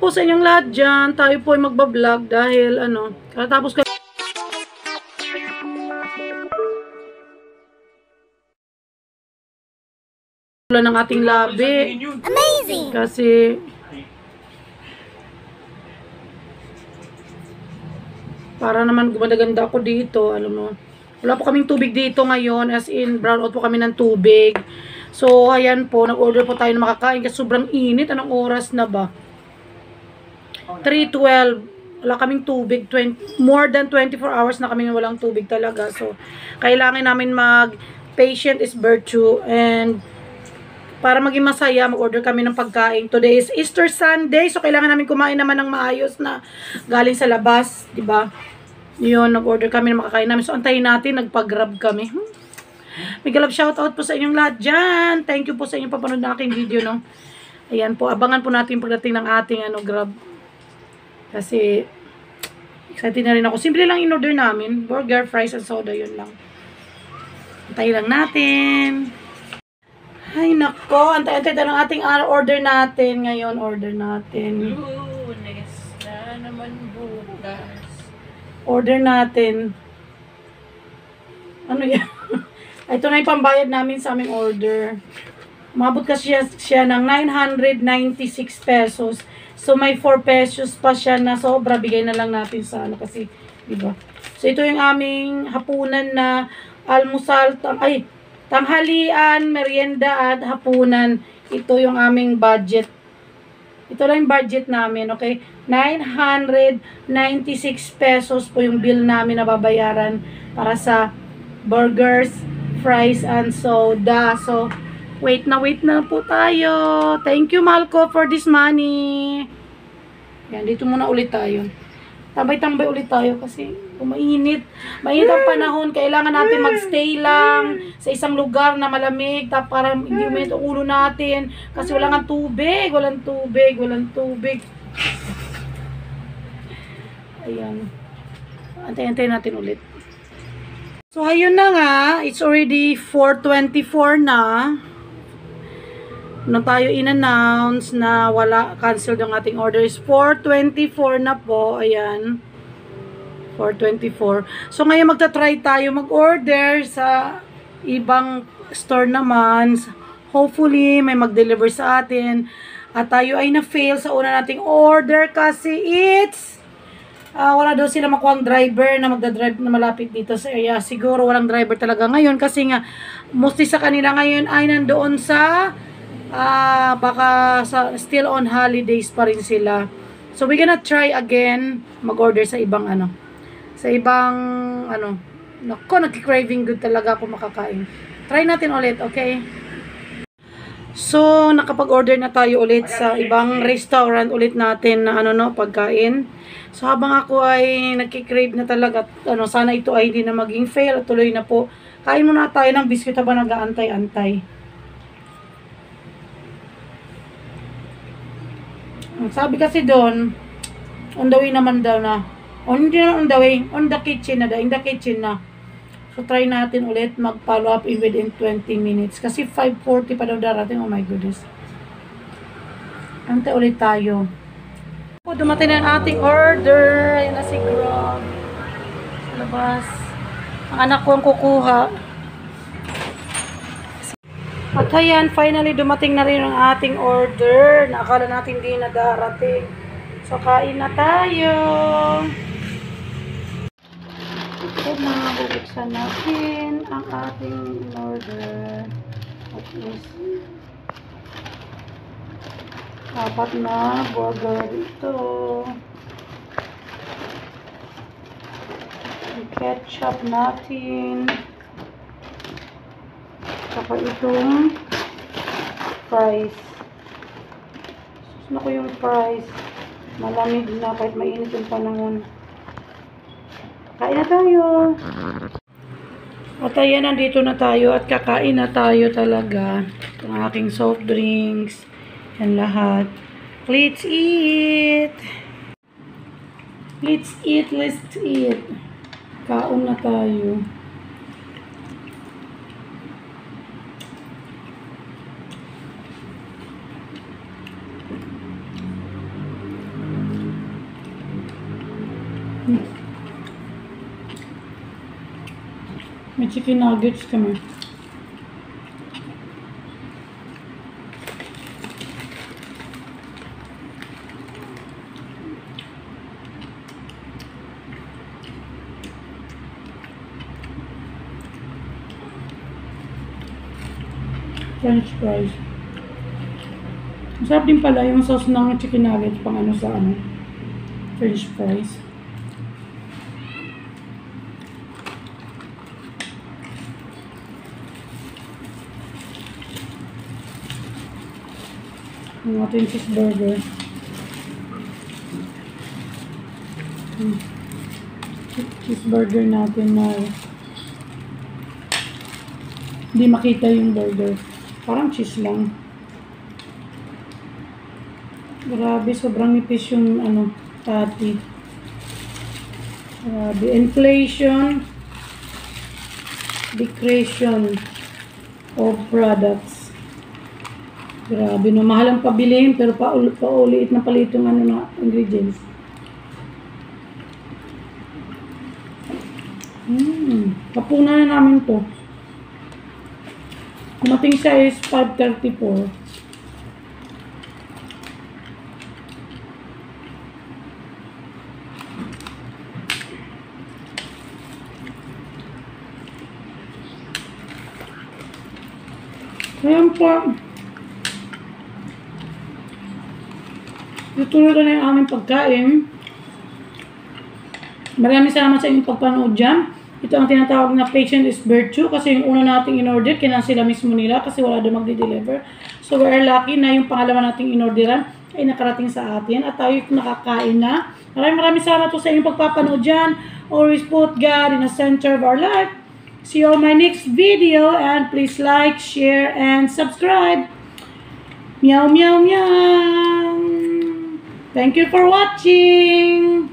po sa inyong lahat dyan. Tayo po ay magbablog dahil katapos ka ng ating labi. Amazing! Kasi para naman gumaganda ako dito, alam mo. Wala po kaming tubig dito ngayon, as in brown out po kami ng tubig. So ayan po, nag-order po tayo ng makakain kasi sobrang init. Anong oras na ba? 3:12. Wala kaming tubig. More than 24 hours na kami walang tubig talaga. So kailangan namin patient is virtue, and para maging masaya, mag-order kami ng pagkain. Today is Easter Sunday, so kailangan namin kumain naman ng maayos na galing sa labas, 'di ba? Yun, nag-order kami ng makakain namin. So antayin natin, nagpa-grab kami. May galab shoutout po sa inyong lahat dyan. Thank you po sa inyong papanood na aking video, no? Ayan po, abangan po natin pagdating ng ating grab. Kasi excited na rin ako. Simple lang in-order namin. Burger, fries, and soda, yun lang. Antayin lang natin. Ay, nako. Antay-antay na ng ating order natin. Ngayon, order natin. Lunes na naman bukas. Order natin. Ano yan? Ito na yung pambayad namin sa aming order. Umabot kasi siya ng 996 pesos. So, may 4 pesos pa siya na sobra. Bigay na lang natin sa kasi, diba? So, ito yung aming hapunan na almusal, tanghalian, merienda, at hapunan. Ito yung aming budget. Ito lang yung budget namin, okay? 996 pesos po yung bill namin na babayaran para sa burgers, fries, and soda. So, wait na po tayo. Thank you, Malco, for this money. Yan, dito muna ulit tayo. Tambay-tambay ulit tayo kasi mainit. Mainit ang panahon. Kailangan natin magstay lang sa isang lugar na malamig. Para hindi uminit ang ulo natin. Kasi walang tubig. Walang tubig. Ayan. Antay-antay natin ulit. So, ayun na nga. It's already 4:24 na. Nung tayo in-announce na canceled ang ating orders. 4:24 na po. Ayan. 4:24. So, ngayon magta-try tayo mag-order sa ibang store naman. Hopefully, may mag-deliver sa atin. At tayo ay na-fail sa una nating order kasi wala daw sila makuha ang driver na magdadrive na malapit dito sa area. Siguro walang driver talaga ngayon kasi nga mostly sa kanila ngayon ay nandoon sa baka still on holidays pa rin sila. So we're gonna try again mag-order sa ibang nako, nagki-craving good talaga ako makakain. Try natin ulit, okay? So nakapag-order na tayo ulit sa ibang restaurant ulit natin na pagkain. So habang ako ay nagki-crave na talaga, sana ito ay hindi na maging fail at tuloy na po. Kain muna tayo ng biscuit habang nag-aantay-antay. Sabi kasi doon, on the way naman daw na. Hindi na on the way, on the kitchen na daw, in the kitchen na. So try natin ulit mag-follow up within 20 minutes. Kasi 5:40 pa daw darating, oh my goodness. Antay ulit tayo. Dumating na ang ating order. Ayan na si Grog. Sa labas. Ang anak ko ang kukuha. At ayan, finally dumating na rin ang ating order. Nakakala natin hindi na darating. So, kain na tayo. Ito na, bubuksan natin ang ating order. At least, 4 na burger ito. Yung ketchup natin. Saka itong fries. Susunod ko yung fries. Malamig na kahit mainit yung panahon. Kain na tayo. At ayan, nandito na tayo at kakain na tayo talaga. Itong aking soft drinks. Yan lahat. Let's eat! Let's eat! Kaon na tayo. May chicken nuggets kami. French fries. Masarap din pala yung sauce ng chicken nuggets pang ano sa ano. French fries. Ang ating cheeseburger. Cheeseburger natin na hindi makita yung burger. Parang cheese lang. Grabe, sobrang nipis yung ano, patty. Grabe, inflation, decreation of products. Grabe, no, mahal ang pabilihin pero pauliit na palit yung ano na ingredients. Kapunan na namin to. Kumating siya is 5:34. Ayan pa. Tutuloy na yung aming pagkain. Maraming salamat sa inyong pagpanood dyan. Ito ang tinatawag na patient is virtue kasi yung una nating in-order, kinansila mismo nila kasi wala doon magdi-deliver. So we are lucky na yung pangalawa nating in-orderan ay nakarating sa atin at tayo nakakain na. Maraming salamat po sa inyong pagpapanood dyan. Always put God in the center of our life. See you on my next video and please like, share, and subscribe. Meow, meow, meow. Thank you for watching.